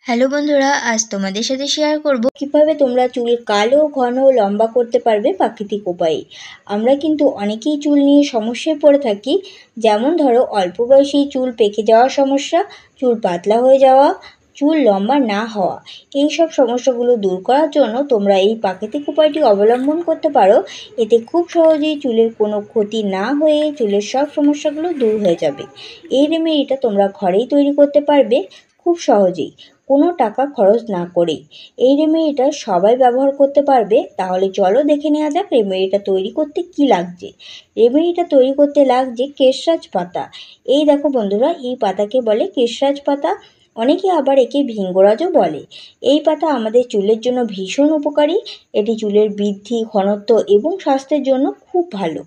Hello বন্ধুরা, আজ তোমাদের সাথে শেয়ার করব কিভাবে তোমরা চুল কালো ঘন লম্বা করতে পারবে প্রাকৃতিক উপায়ে। আমরা কিন্তু অনেকেই চুল নিয়ে সমস্যায় পড়ে থাকি, যেমন ধরো অল্প বয়সেই চুল পেকে যাওয়ার সমস্যা, চুল পাতলা হয়ে যাওয়া, চুল লম্বা না হওয়া। এই সব সমস্যাগুলো দূর করার জন্য তোমরা এই প্রাকৃতিক উপায়টি অবলম্বন করতে পারো। এতে খুব সহজেই চুলের কোনো ক্ষতি না হয়ে চুলের সব সমস্যাগুলো দূর হয়ে যাবে। এই রেমেডিটা তোমরা ঘরেই তৈরি করতে পারবে খুব সহজেই, কোনো টাকা খরচ না করেই। এই রেমেডিটা সবাই ব্যবহার করতে পারবে। তাহলে চলো দেখে নেওয়া যাক রেমেডিটা তৈরি করতে কি লাগছে। রেমেডিটা তৈরি করতে লাগছে কেশরাজ পাতা। এই দেখো বন্ধুরা, এই পাতাকে বলে কেশরাজ পাতা, অনেকে আবার একে ভিঙ্গরাজও বলে। এই পাতা আমাদের চুলের জন্য ভীষণ উপকারী। এটি চুলের বৃদ্ধি, ঘনত্ব এবং স্বাস্থ্যের জন্য খুব ভালো।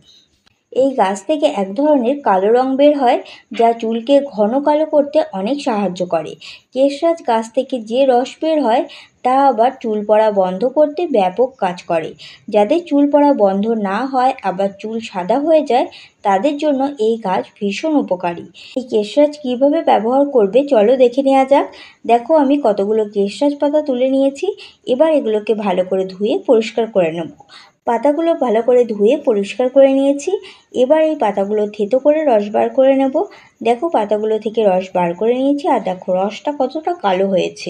এই গাছ থেকে এক ধরনের কালো রং বের হয়, যা চুলকে ঘন কালো করতে অনেক সাহায্য করে। কেশরাজ গাছ থেকে যে রস বের হয় তা আবার চুল পড়া বন্ধ করতে ব্যাপক কাজ করে। যাদের চুল পড়া বন্ধ না হয়, আবার চুল সাদা হয়ে যায়, তাদের জন্য এই গাছ ভীষণ উপকারী। এই কেশরাজ কীভাবে ব্যবহার করবে চলো দেখে নেওয়া যাক। দেখো, আমি কতগুলো কেশরাজ পাতা তুলে নিয়েছি। এবার এগুলোকে ভালো করে ধুয়ে পরিষ্কার করে নেব। পাতাগুলো ভালো করে ধুয়ে পরিষ্কার করে নিয়েছি। এবার এই পাতাগুলো থেতো করে রস বার করে নেব। দেখো, পাতাগুলো থেকে রস বার করে নিয়েছি, আর দেখো রসটা কতটা কালো হয়েছে।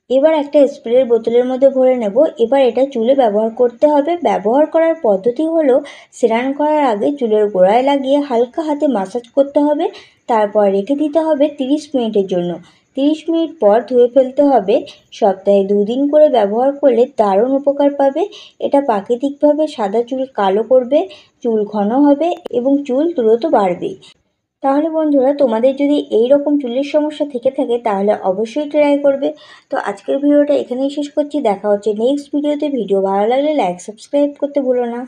এবার একটা স্প্রের বোতলের মধ্যে ভরে নেব। এবার এটা চুলে ব্যবহার করতে হবে। ব্যবহার করার পদ্ধতি হলো, স্নান করার আগে চুলের গোড়ায় লাগিয়ে হালকা হাতে মাসাজ করতে হবে, তারপর রেখে দিতে হবে 30 মিনিটের জন্য। 30 মিনিট পর ধুয়ে ফেলতে হবে। সপ্তাহে 2 দিন করে ব্যবহার করলে দারুণ উপকার পাবে। এটা প্রাকৃতিকভাবে সাদা চুল কালো করবে, চুল ঘন হবে এবং চুল দ্রুত বাড়বে। তাহলে বন্ধুরা, তোমাদের যদি এই রকম চুলের সমস্যা থেকে থাকে তাহলে অবশ্যই ট্রাই করবে। তো আজকের ভিডিওটা এখানেই শেষ করছি। দেখা হচ্ছে নেক্সট ভিডিওতে। ভিডিও ভালো লাগলে লাইক সাবস্ক্রাইব করতে ভুলো না।